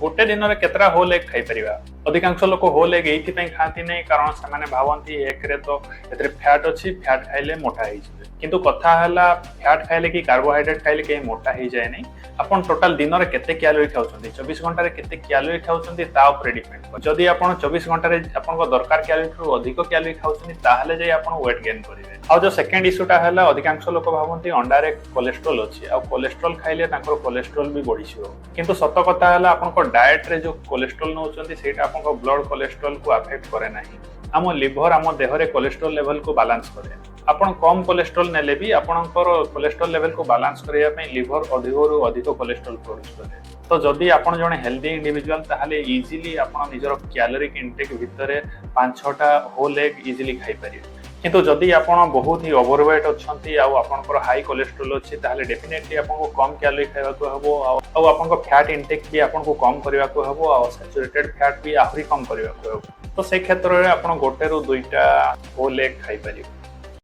गोटे दिन में केतरा होल एग खाई परिबा। अधिकांश लोक होल एग एइथि पई खाती नहीं कारण से माने भावंती एक रे तो एतरे फैट अछि, फैट खाइले मोटा हेइ जिवे। किंतु कथा हला फैट खाइले कि कार्बोहाइड्रेट खाइले के मोटा हेइ जाय नहीं। आपण टोटल दिन रे केते कैलोरी खाउछंती, 24 घंटा रे केते कैलोरी खाउछंती ता ऊपर डिपेंड कर। जदि आपण 24 घंटा रे आपण को दरकार कैलोरी रु अधिक कैलोरी खाउछंती ताहले जे आपण वेट गेन करिवे। आ जो सेकंड इश्यूटा हला अधिकांश लोक भावंती अंडा रे कोलेस्ट्रॉल अछि आ कोलेस्ट्रॉल खाइले तांकर कोलेस्ट्रॉल भी बढ़ी छियो। किंतु सत कथा हला आपण को डाइट रे जो कोलेस्ट्रॉल नउछंती सेटा आपण को ब्लड कोलेस्ट्रॉल को अफेक्ट करे नाही। आम लिवर आम देह रे कोलेस्ट्रॉल लेवल को बैलेंस करे। आपण कम कोलेस्ट्रॉल नेले भी आपणकर कोलेस्ट्रॉल लेवल को बैलेंस करिया पई लिवर अधिक रु अधिक कोलेस्ट्रॉल प्रोड्यूस करे। तो जदि आपण जने हेल्दी इंडिविजुअल ताहले इजीली आपण निजर कैलोरिक इनटेक भितरे 5-6टा होल एग इजीली खाई परिबे। किंतु जदि आपण बहुत ही ओवरवेट अछंती आ आपणकर हाई कोलेस्ट्रॉल अछि ताहले डेफिनेटली आपण को कम कैलोरी खाइबा को हबो आ आपण को फैट इनटेक भी आपण को कम करबा को हबो आ सैचुरेटेड फैट भी आहुरी कम करबा को हबो। तो से क्षेत्र रे आपण गोटे रु दुईटा होल एग खाई परिबे।